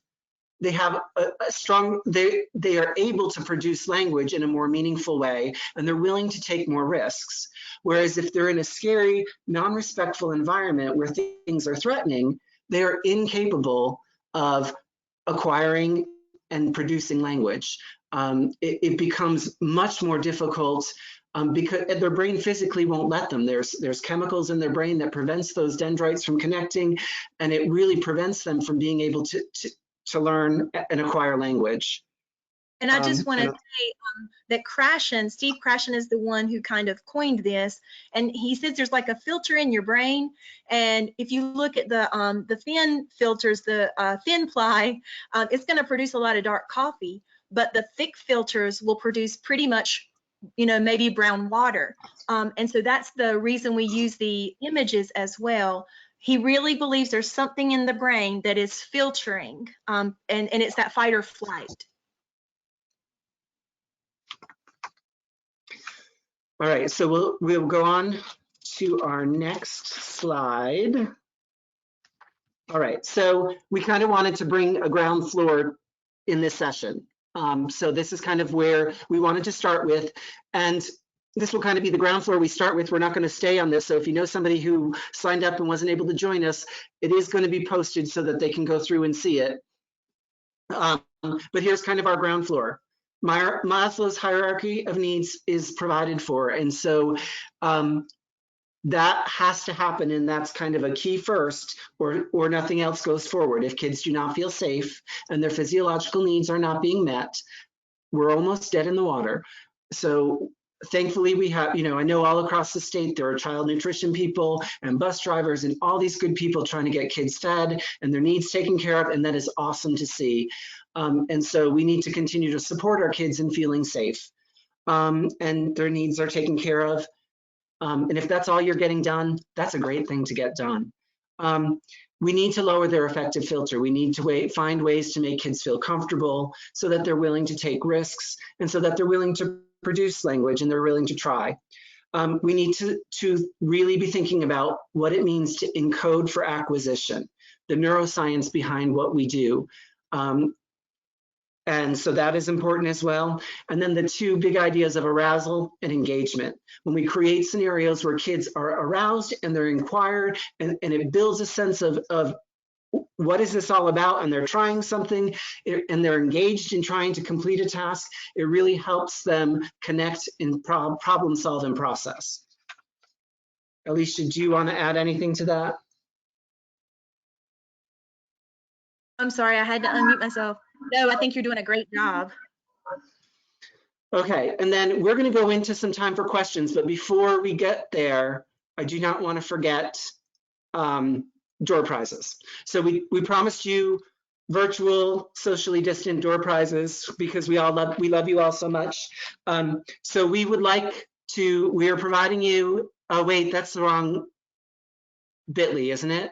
they have a strong, they are able to produce language in a more meaningful way, and they're willing to take more risks. Whereas if they're in a scary, non-respectful environment where things are threatening, they are incapable of acquiring and producing language. It becomes much more difficult because their brain physically won't let them. There's chemicals in their brain that prevents those dendrites from connecting, and it really prevents them from being able to learn and acquire language. And I just want to say that Steve Krashen is the one who kind of coined this. And he says there's like a filter in your brain. And if you look at the thin filters, the thin ply, it's going to produce a lot of dark coffee. But the thick filters will produce pretty much, maybe brown water. And so that's the reason we use the images as well. He really believes there's something in the brain that is filtering, and it's that fight or flight. All right, so we'll go on to our next slide. All right, so we kind of wanted to bring a ground floor in this session. So this is kind of where we wanted to start with, and this will kind of be the ground floor we start with. We're not going to stay on this, so if you know somebody who signed up and wasn't able to join us, it is going to be posted so that they can go through and see it. But here's kind of our ground floor. Maslow's hierarchy of needs is provided for, and so that has to happen, and that's kind of a key first, or nothing else goes forward. If kids do not feel safe and their physiological needs are not being met, we're almost dead in the water. So thankfully we have, I know all across the state there are child nutrition people and bus drivers and all these good people trying to get kids fed and their needs taken care of, and that is awesome to see. And so we need to continue to support our kids in feeling safe, and their needs are taken care of. And if that's all you're getting done, that's a great thing to get done. We need to lower their affective filter. We need to find ways to make kids feel comfortable so that they're willing to take risks and so that they're willing to produce language and they're willing to try. We need to really be thinking about what it means to encode for acquisition, the neuroscience behind what we do. And so that is important as well. And then the two big ideas of arousal and engagement. When we create scenarios where kids are aroused and they're inquired, and it builds a sense of what is this all about, and they're trying something and they're engaged in trying to complete a task, it really helps them connect in problem solve and process. Alicia, do you want to add anything to that? I'm sorry, I had to unmute myself. No, I think you're doing a great job. Okay, and then we're going to go into some time for questions, but before we get there, I do not want to forget door prizes. So we promised you virtual, socially distant door prizes because we love you all so much. So we are providing you. Oh wait, that's the wrong bit.ly, isn't it?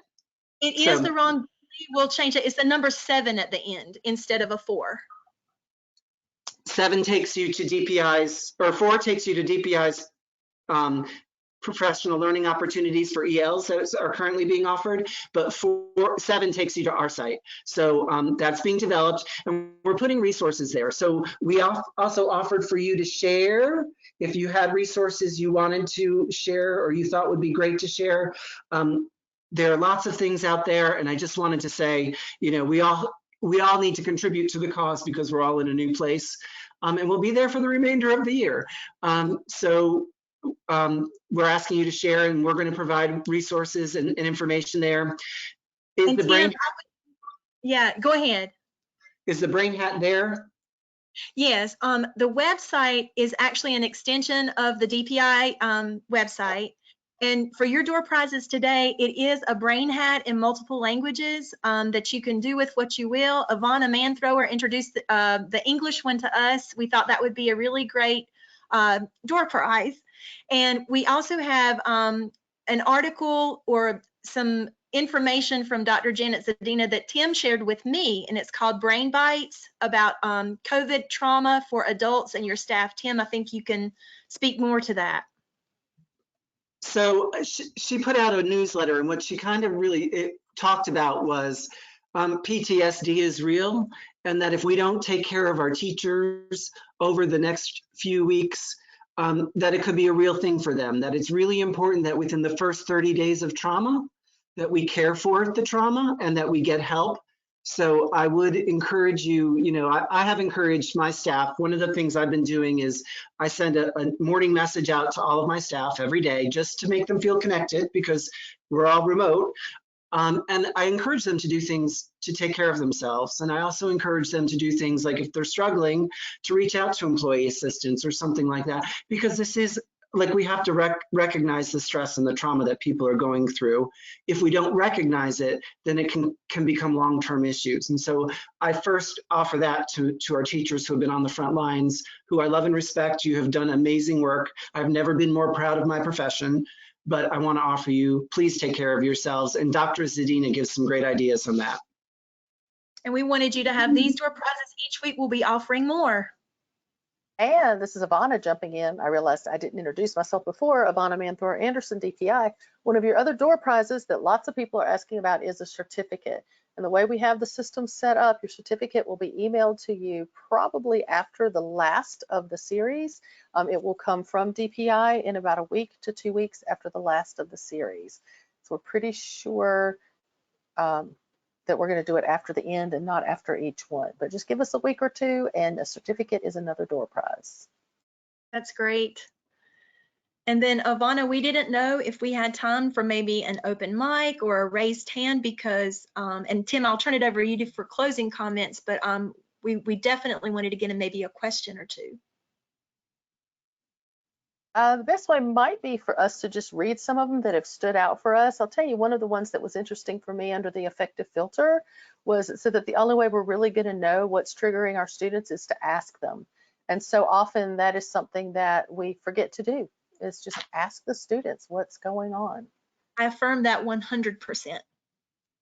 It is the wrong. We'll change it. It's the number 7 at the end instead of a 4. 7 takes you to DPI's, or 4 takes you to DPI's professional learning opportunities for ELs that are currently being offered, but 7 takes you to our site. So that's being developed, and we're putting resources there. So we also offered for you to share if you had resources you wanted to share or you thought would be great to share. There are lots of things out there, and I just wanted to say, we all need to contribute to the cause because we're all in a new place, and we'll be there for the remainder of the year. So we're asking you to share, and we're going to provide resources and information there. Is the brain? Yeah, go ahead. Is the brain hat there? Yes, the website is actually an extension of the DPI website. And for your door prizes today, it is a brain hat in multiple languages that you can do with what you will. Ivana Manthrower introduced the English one to us. We thought that would be a really great door prize. And we also have an article or some information from Dr. Janet Zadina that Tim shared with me, and it's called Brain Bites about COVID trauma for adults and your staff. Tim, I think you can speak more to that. So she put out a newsletter, and what she kind of really talked about was PTSD is real, and that if we don't take care of our teachers over the next few weeks, that it could be a real thing for them, that it's really important that within the first 30 days of trauma, that we care for the trauma and that we get help. So I would encourage you, I have encouraged my staff. One of the things I've been doing is I send a morning message out to all of my staff every day just to make them feel connected because we're all remote. And I encourage them to do things to take care of themselves. And I also encourage them to do things like, if they're struggling, to reach out to employee assistance or something like that, because this is like, we have to recognize the stress and the trauma that people are going through. If we don't recognize it, then it can become long-term issues. And so I first offer that to our teachers who have been on the front lines, who I love and respect. You have done amazing work. I've never been more proud of my profession, but I want to offer you, please take care of yourselves. And Dr. Zadina gives some great ideas on that. And we wanted you to have these door prizes. Each week we'll be offering more. And this is Ivana jumping in. I realized I didn't introduce myself before. Ivana Manthor Anderson, DPI. One of your other door prizes that lots of people are asking about is a certificate. And the way we have the system set up, your certificate will be emailed to you probably after the last of the series. It will come from DPI in about a week to 2 weeks after the last of the series. So we're pretty sure that we're going to do it after the end and not after each one. But just give us a week or two, and a certificate is another door prize. That's great. And then Ivana, we didn't know if we had time for maybe an open mic or a raised hand, because, and Tim, I'll turn it over to you for closing comments, but we definitely wanted to get in maybe a question or two. The best way might be for us to just read some of them that have stood out for us. I'll tell you, one of the ones that was interesting for me under the affective filter was it said that the only way we're really going to know what's triggering our students is to ask them. And so often that is something that we forget to do, is just ask the students what's going on. I affirm that 100%.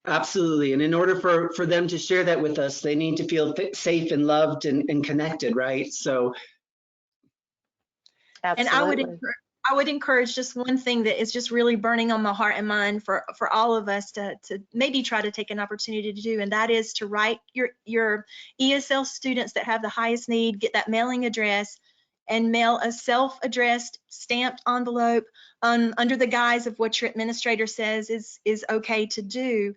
Absolutely. And in order for them to share that with us, they need to feel safe and loved and connected, right? So. Absolutely. And I would encourage just one thing that is just really burning on my heart and mind for all of us to maybe try to take an opportunity to do, and that is to write your ESL students that have the highest need, get that mailing address, and mail a self-addressed stamped envelope under the guise of what your administrator says is okay to do,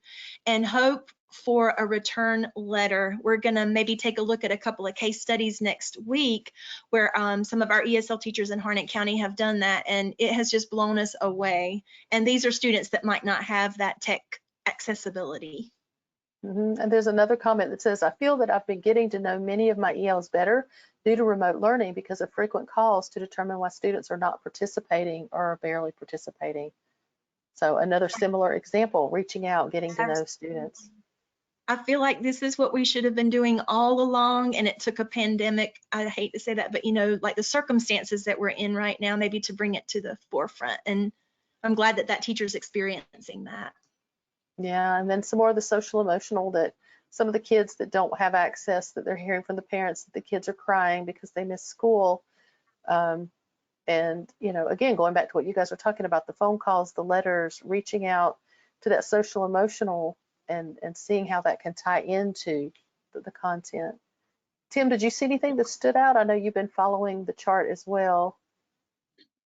and hope for a return letter. We're gonna maybe take a look at a couple of case studies next week where some of our ESL teachers in Harnett County have done that, and it has just blown us away. And these are students that might not have that tech accessibility. And there's another comment that says, I feel that I've been getting to know many of my ELs better due to remote learning because of frequent calls to determine why students are not participating or are barely participating. So another similar example, reaching out, getting to know students. I feel like this is what we should have been doing all along, and it took a pandemic, I hate to say that, but you know, like the circumstances that we're in right now, maybe to bring it to the forefront. And I'm glad that that teacher's experiencing that. Yeah, and then some more of the social emotional, that some of the kids that don't have access, that they're hearing from the parents that the kids are crying because they miss school. And, you know, again, going back to what you guys are talking about, the phone calls, the letters, reaching out to that social emotional and seeing how that can tie into the content. Tim, did you see anything that stood out? I know you've been following the chart as well.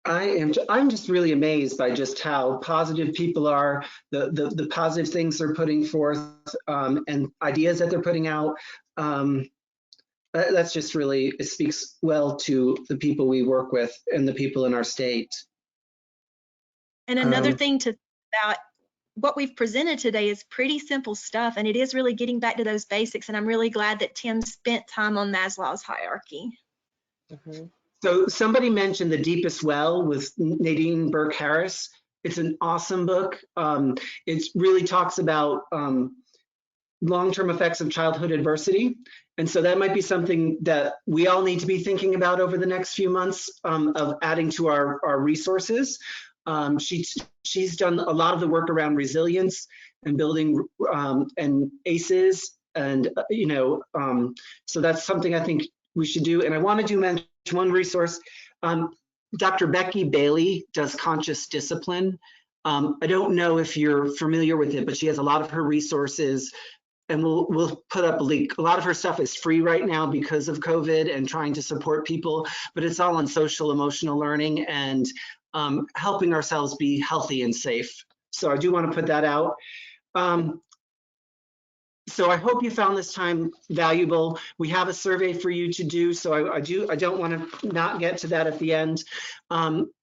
I'm just really amazed by just how positive people are, the positive things they're putting forth, and ideas that they're putting out. That's just really, it speaks well to the people we work with and the people in our state. And another thing to about what we've presented today is pretty simple stuff, and it is really getting back to those basics. And I'm really glad that Tim spent time on Maslow's hierarchy. So somebody mentioned The Deepest Well with Nadine Burke Harris. It's an awesome book. It really talks about long-term effects of childhood adversity. And so that might be something that we all need to be thinking about over the next few months, of adding to our resources. She's done a lot of the work around resilience and building and ACEs, and you know, so that's something I think we should do. And I wanted to mention one resource. Dr. Becky Bailey does Conscious Discipline. I don't know if you're familiar with it, but she has a lot of her resources, and we'll put up a link. A lot of her stuff is free right now because of COVID and trying to support people, but it's all on social emotional learning and helping ourselves be healthy and safe. So I do want to put that out. So I hope you found this time valuable. We have a survey for you to do, so I don't want to not get to that at the end.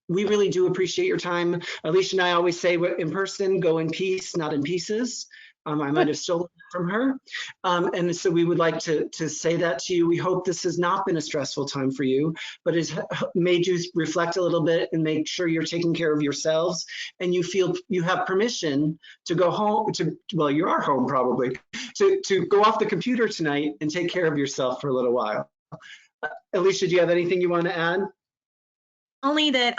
we really do appreciate your time. Alicia and I always say in person, go in peace, not in pieces. I might have stolen it from her. And so we would like to say that to you. We hope this has not been a stressful time for you, but it's made you reflect a little bit and make sure you're taking care of yourselves and you feel you have permission to go home, well, you are home probably, to go off the computer tonight and take care of yourself for a little while. Alicia, do you have anything you want to add? Only that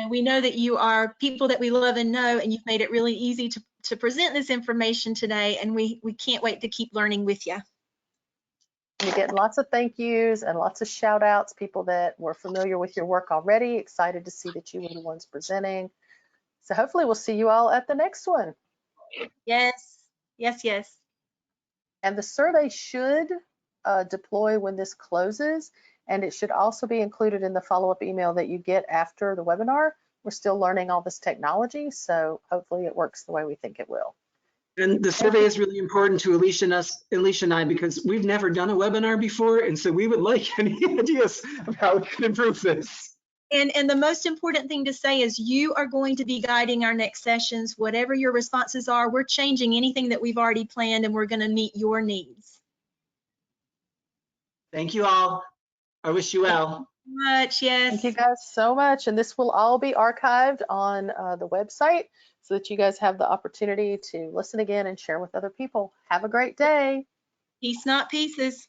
we know that you are people that we love and know, and you've made it really easy to present this information today, and we can't wait to keep learning with you. You're getting lots of thank yous and lots of shout outs, people that were familiar with your work already, excited to see that you were the ones presenting. So hopefully we'll see you all at the next one. Yes, yes, yes. And the survey should deploy when this closes, and it should also be included in the follow-up email that you get after the webinar. We're still learning all this technology, so hopefully it works the way we think it will. And the survey is really important to Alicia and I, because we've never done a webinar before, and so we would like any ideas of how we can improve this. And the most important thing to say is you are going to be guiding our next sessions. Whatever your responses are, we're changing anything that we've already planned, and we're going to meet your needs. Thank you all. I wish you well. Much, yes. Thank you guys so much. And this will all be archived on the website so that you guys have the opportunity to listen again and share with other people. Have a great day. Peace, not pieces.